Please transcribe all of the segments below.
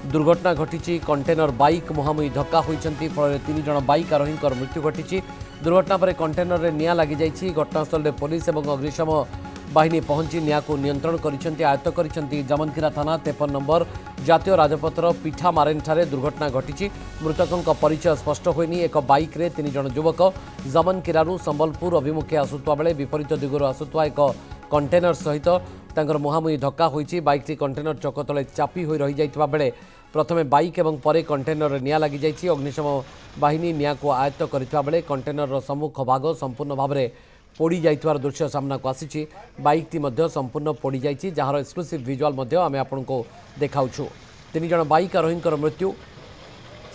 दुर्घटना घटी container bike मुहांमुही धक्का होती फल 3 जन बाइक आरोही मृत्यु घटी दुर्घटना पर कंटेनर में निआं लगी जाइए। घटनास्थल में पुलिस और अग्निशम बाहिनी पहुंची निआं को नियंत्रण कर आयत्त कर जमनकीरा थाना 53 नंबर जातीय राजपथर पिठा मारेन ठारे दुर्घटना घटी। मृतकों परिचय स्पष्ट होनी। एक बाइक रे 3 जन युवक जमनकीरारू संबलपुर अभिमुखे आसुवा बेले विपरीत दिगरू आसुवा एक कंटेनर सहित तांकर मुहांमुही धक्का होईची। बाइकटी कंटेनर चक तले चापी हो रही जाइतिबा बेले प्रथमे बाइक एवं परे कंटेनर निआं लगी जाइछि। अग्निशम बाहिनी निआं को आयत्त करितबा बेले कंटेनर सम्मुख भाग संपूर्ण भाव में पोड़ी जाइतवार दृश्य सामना को आसीछि। बाइकटी मध्य संपूर्ण पोड़ी जाइछि जहार एक्सक्लूसिव विजुअल मध्य आमे आपनको देखाउछु। 3 जन बाइक आरोहींकर मृत्यु।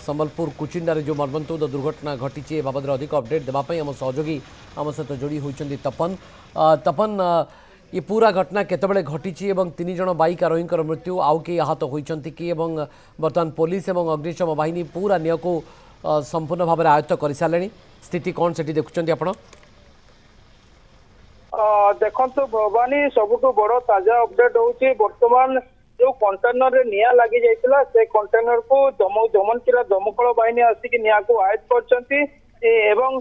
संबलपुर कुचिंडारे जो मर्मन्तुद दुर्घटना घटी ए बाबद अधिक अपडेट देवाई आम सहयोगी आम सहित जोड़ी होती तपन। तपन ये पूरा घटना केतबेले घटी 3 जन बाइक आरोहींकर मृत्यु आउ कि आहत होइछंती कि बर्तमान पुलिस और अग्निशम बाहिनी पूरा निया को संपूर्ण भाव में आयत्त कर सारे स्थिति कौन से देखुं आप? देखो भवानी सबुठ बड़ ताजा अपडेट होची वर्तमान जो कंटेनर रे निया लगी जाइतिला से कंटेनर को जमनकीरा दमकल बाहिनी आसिक निया को आयत्त करछंती एवं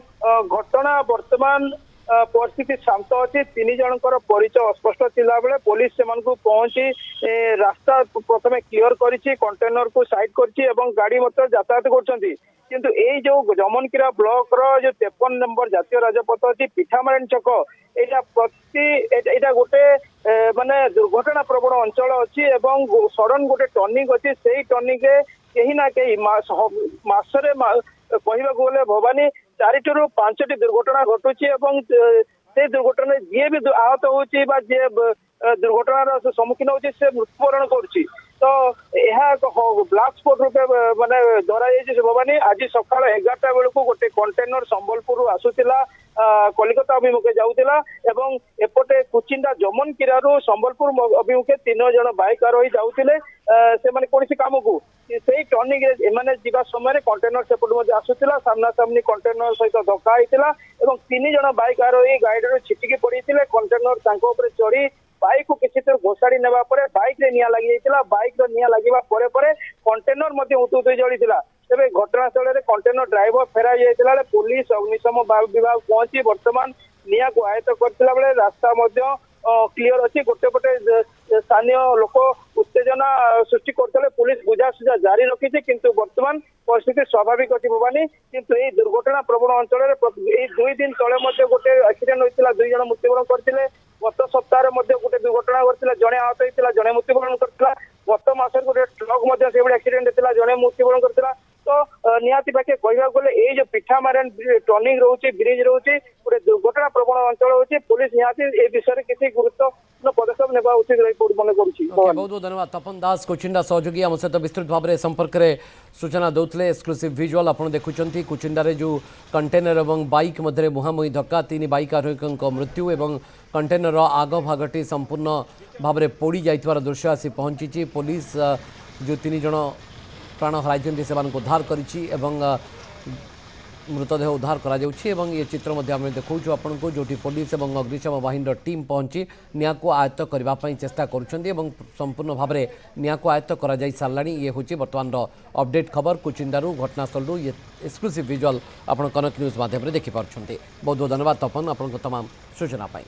घटना वर्तमान परिस्थिति शांत अच्छी। 3 जनकर परिचय अस्पष्ट थिला बेले पुलिस सेमान को पहुंची रास्ता प्रथमे क्लियर करिछि कंटेनर को साइड करछि एवं गाड़ी मत यातायात करछंती। किंतु ए जो जमनकीरा ब्लॉक रो जो 53 नंबर जातीय राजपथ अछि पिठामारेन छक एटा गोटे माने दुर्घटना प्रवण अंचल अच्छी एवं सडन गोटे टर्निंग अच्छी से टर्निंग कहीं ना कहीं मासरे कहवा गले भवानी 4 ରୁ 5ଟି दुर्घटना घटुची एवं से दुर्घटना जी भी आहत होची बा जे दुर्घटनार सम्मुखीन होची से मृत्युवरण करुची। तो यह ब्लैक स्पॉट रूपे माने धरा जाइए भवानी। आज सकाळ 11टा बेलू गोटे कंटेनर संबलपुर आसुला कलिकता अभिमुखे जाऊला एवं एपटे कुचिंडा जमनकीरारू संबलपुर अभिमुखे 3 जन बाइक आरोही जाऊले से माने कोनसी काम को से टर्निंग एमाने जीवा समय कंटेनर सेपट आसुला सामना सामनी कंटेनर सहित धक्का होता एवं 3 जन बाइक आरोही गाड़ी छिटिकी पड़ी कंटेनर तांको ऊपर चढ़ी बाइक को किसी तरह घोषाड़ी नेबा परे बाइक रे निया लगी जाइतिला। बाइक रे निया लागिबा परे परे कंटेनर मध्ये उतुतु जळीतिला। तेबे घटनास्थल रे कंटेनर ड्राइवर फेराई जाइतिला बेले पुलिस अग्निशम विभाग पहुंची वर्तमान निया को आयत्त करथिला बेले रास्ता मध्ये क्लियर अछि। गोटे पटे स्थानीय लोक उत्तेजना सृष्टि करथिले पुलिस बुझासुझा जारी रखिछि किंतु वर्तमान परिस्थिति स्वाभाविक अछि भवानी। किंतु ए दुर्घटना प्रवण अंचल रे 2 दिन तले मध्ये गोटे एक्सीडेंट होइतिला 2 जन मृत्युवरण करथिले। गत सप्ताह गोटे दुर्घटना घटना जड़े आहत होता जड़े मृत्युवरण करता। गत मास गोटे ट्रक से एक्सीडेंट होता जड़े मृत्युवरण करता। तो निहाती पाखे कहवाक गले ये जो पिठा मारेन टर्निंग रोचे ब्रिज रोचे गोटे दुर्घटना प्रवण अंचल होची पुलिस निहाती ए विषय किसी गुरुत्वपूर्ण पदक्षेप नेबा उचित रही मन करुछि। बहुत बहुत धन्यवाद तपन दास कुचिंडा सहयोगी आम सहित विस्तृत भाव में संपर्क में सूचना दौले। एक्सक्लूसिव विजुअल आप देखुं कुचिंडारे जो कंटेनर और बाइक मध्य मुहांमुही धक्का 3 बाइक आरोही मृत्यु एवं कंटेनर आग भागटी संपूर्ण भाव में पोड़ी जाइतवार दृश्य आसी पहुंची। पुलिस जो 3 जन प्राण हराई से उद्धार करिछि एवं मृतदेह उद्धार करा जाउछि एवं ये चित्र मध्य आम देखौछु आपन को जोटी पुलिस एवं अग्निशम बाहिनी टीम पहुंची निया को आयत्त करबा पई चेष्टा करुछन्ती एवं संपूर्ण भाव में निया को आयत्त करा जाई सारलाणी। ये होछि वर्तमान अपडेट खबर कुचिंडारू घटनास्थल ये एक्सक्लूसिव विजुअल आपन कनक न्यूज माध्यम रे देखि पारछन्ती। बहुत बहुत धन्यवाद तपन आपन को तमाम सूचना पाई।